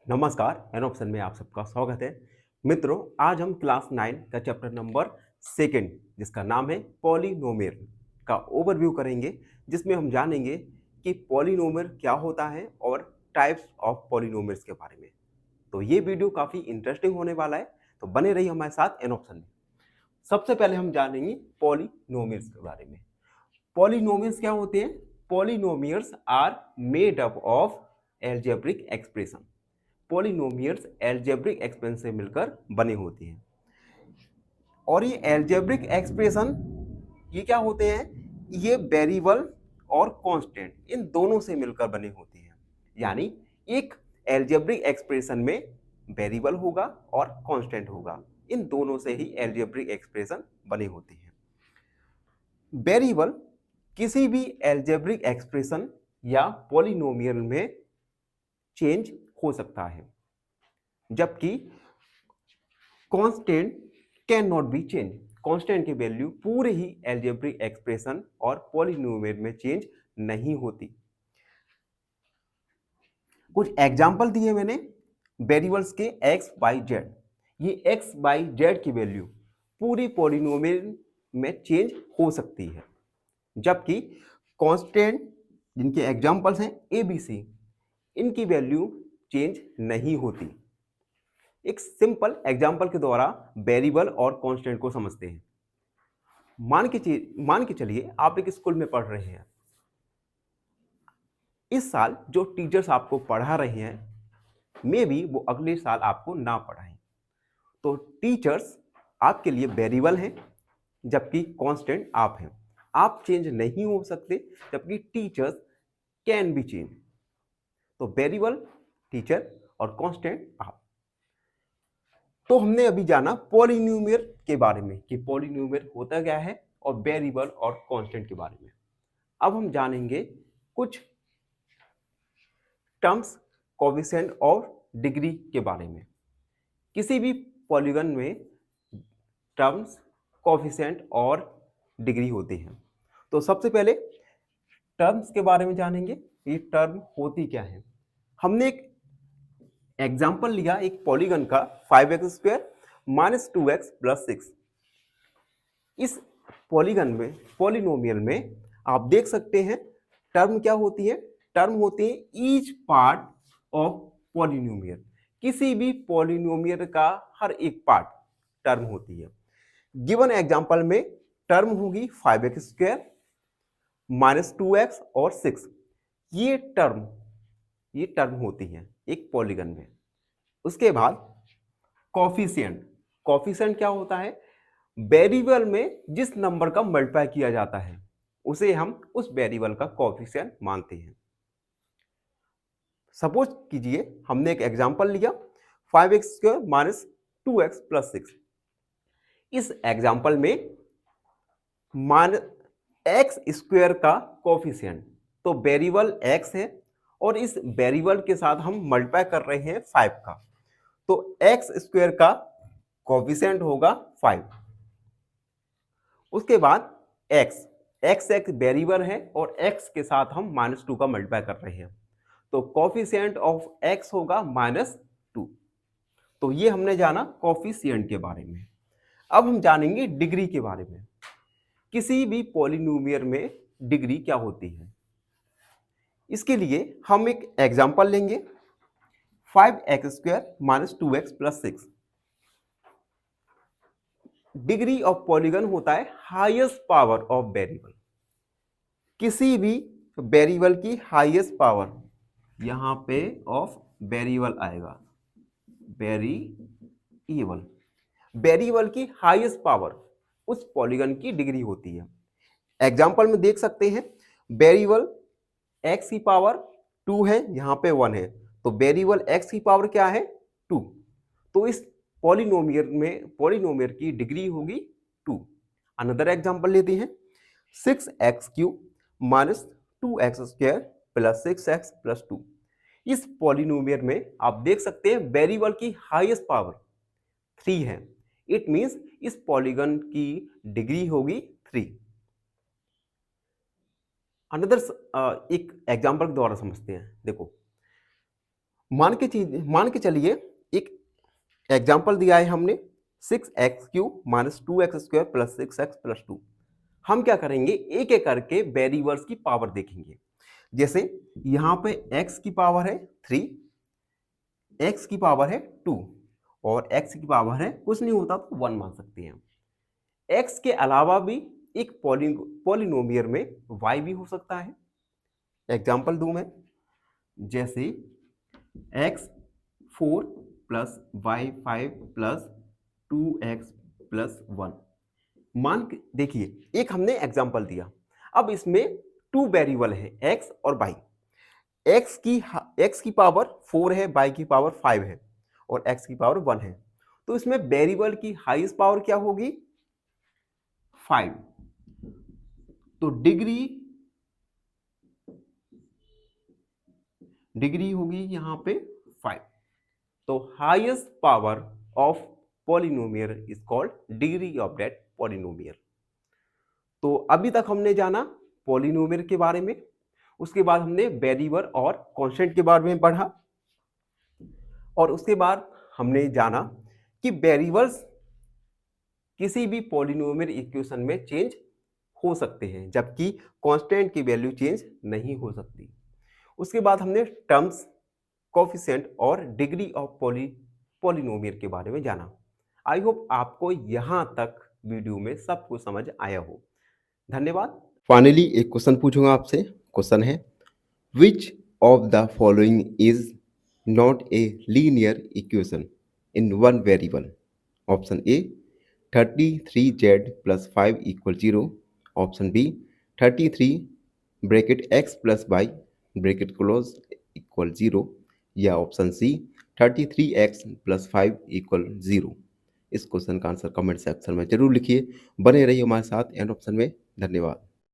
नमस्कार, an option में आप सबका स्वागत है। मित्रों, आज हम क्लास 9 का चैप्टर नंबर सेकंड जिसका नाम है पॉलिनोमियल का ओवरव्यू करेंगे, जिसमें हम जानेंगे कि पॉलिनोमियल क्या होता है और टाइप्स ऑफ पॉलिनोमियल्स के बारे में। तो ये वीडियो काफ़ी इंटरेस्टिंग होने वाला है, तो बने रहिए हमारे साथ एन ऑप्शन में। सबसे पहले हम जानेंगे पॉलिनोमियल्स के बारे में। पॉलिनोमियल्स क्या होते हैं? Polynomials are made up of algebraic expression. Polynomials algebraic expression से मिलकर बने होते हैं। और ये एल्जेब्रिक एक्सप्रेशन ये क्या होते हैं? ये वेरिएबल और कांस्टेंट इन दोनों से मिलकर बने होते हैं। यानी एक एल्जेब्रिक एक्सप्रेशन में वेरिएबल होगा और कांस्टेंट होगा, इन दोनों से ही एल्जेब्रिक एक्सप्रेशन बने होते हैं। वेरिएबल किसी भी एल्जेब्रिक एक्सप्रेशन या पॉलिनोमियल में चेंज हो सकता है, जबकि constant can not be change. Constant की वैल्यू पूरे ही एल्जेब्रिक एक्सप्रेशन और पॉलिनोमियल में चेंज नहीं होती। कुछ एग्जांपल दिए मैंने वेरिएबल्स के एक्स वाई जेड। ये एक्स वाई जेड की वैल्यू पूरी पॉलिनोमियल में चेंज हो सकती है, जबकि कांस्टेंट जिनके एग्जांपल्स हैं ए बी सी, इनकी वैल्यू चेंज नहीं होती। एक सिंपल एग्जांपल के द्वारा वेरिएबल और कांस्टेंट को समझते हैं। मान के चलिए आप एक स्कूल में पढ़ रहे हैं। इस साल जो टीचर्स आपको पढ़ा रहे हैं, मे बी वो अगले साल आपको ना पढ़ाएं। तो टीचर्स आपके लिए वेरिएबल हैं, जबकि कांस्टेंट आप हैं। आप चेंज नहीं हो सकते, जबकि टीचर्स कैन बी चेंज। तो वेरिएबल टीचर और कांस्टेंट आप। तो हमने अभी जाना पॉलिनोमियल के बारे में कि पॉलिनोमियल होता क्या है, और वेरिएबल और कांस्टेंट के बारे में। अब हम जानेंगे कुछ टर्म्स, कोएफिशिएंट और डिग्री के बारे में। किसी भी पॉलीगन में टर्म्स, कोएफिशिएंट और डिग्री होते हैं। तो सबसे पहले टर्म्स के बारे में जानेंगे। ये टर्म होती क्या है? हमने एक एग्जाम्पल लिया एक पॉलीगन का 5x² - 2x + 6। इस पॉलीगन में, पॉलिनोमियल में आप देख सकते हैं टर्म क्या होती है। टर्म होती है ईच पार्ट ऑफ पॉलिनोमियल। किसी भी पॉलिनोमियल का हर एक पार्ट टर्म होती है। गिवन एग्जांपल में टर्म होगी 5x² - 2x और 6। ये टर्म होती है एक पॉलीगन में। उसके बाद कोफिशिएंट। कोफिशिएंट क्या होता है? वेरिएबल में जिस नंबर का मल्टीप्लाई किया जाता है, उसे हम उस वेरिएबल का कोफिशिएंट मानते हैं। सपोज कीजिए हमने एक एग्जांपल लिया 5x² - 2x + 6। इस एग्जांपल में मान x² का कोफिशिएंट, तो वेरिएबल x है और इस वेरिएबल के साथ हम मल्टीप्लाई कर रहे हैं 5 का, तो x² का कोफिशिएंट होगा 5। उसके बाद x एक वेरिएबल है और x के साथ हम -2 का मल्टीप्लाई कर रहे हैं, तो कोफिशिएंट ऑफ x होगा -2। तो ये हमने जाना कोफिशिएंट के बारे में। अब हम जानेंगे डिग्री के बारे में। किसी भी पॉलिनोमियल में डिग्री क्या होती है? इसके लिए हम एक एग्जांपल लेंगे 5x² - 2x + 6। Degree of polygon होता है हाईएस्ट पावर ऑफ वेरिएबल। किसी भी वेरिएबल की हाईएस्ट पावर, यहां पे ऑफ वेरिएबल आएगा, वेरिएबल वेरिएबल की हाईएस्ट पावर उस पॉलीगन की डिग्री होती है। एग्जांपल में देख सकते हैं वेरिएबल x की पावर 2 है, यहां पे 1 है, तो वेरिएबल x की पावर क्या है? 2। तो इस पॉलिनोमियल की डिग्री होगी 2। अनदर एग्जांपल लेते हैं 6x³ - 2x² + 6x + 2। इस पॉलिनोमियल में आप देख सकते हैं वेरिएबल की हाईएस्ट पावर 3 है। इट मींस इस पॉलीगन की डिग्री होगी 3। अनदर एक एग्जांपल के द्वारा समझते हैं। देखो मान के चलिए एक एग्जाम्पल दिया है हमने 6x³ minus 2x² plus 6x plus 2। हम क्या करेंगे, एक एक करके वेरिएबल्स की पावर देखेंगे। जैसे यहाँ पे x की पावर है 3, x की पावर है 2 और x की पावर है कुछ नहीं होता तो 1 मान सकते हैं। x के अलावा भी एक पॉलिनोमियल में y भी हो सकता है। एग्जाम्पल दूं मैं, जैसे x4 plus y5 plus 2x plus 1। मान के देखिए, एक हमने एग्जाम्पल दिया। अब इसमें 2 वेरिएबल है x और y। x की पावर 4 है, y की पावर 5 है और x की पावर 1 है। तो इसमें वेरिएबल की हाईएस्ट पावर क्या होगी, 5। तो डिग्री होगी यहां पे 5। तो highest power of polynomial is called degree of that polynomial. तो अभी तक हमने जाना पॉलिनोमियल के बारे में, उसके बाद हमने वेरिएबल और कांस्टेंट के बारे में पढ़ा, और उसके बाद हमने जाना कि वेरिएबल्स किसी भी पॉलिनोमियल इक्वेशन में चेंज हो सकते हैं, जबकि कांस्टेंट की वैल्यू चेंज नहीं हो सकती। उसके बाद हमने टर्म्स, कोफिशिएंट और डिग्री ऑफ पॉलिनोमियल के बारे में जाना। आई होप आपको यहाँ तक वीडियो में सब कुछ समझ आया हो। धन्यवाद। फाइनली एक क्वेश्चन पूछूंगा आपसे। क्वेश्चन है, which of the following is not a linear equation in one variable? Option A 33z plus 5 equal 0, option B 33 bracket x plus y bracket close equal 0, या option C 33x plus 5 equal 0। इस question का answer comment section में जरूर लिखिए। बने रहिए हमारे साथ एंड ऑप्शन में। धन्यवाद।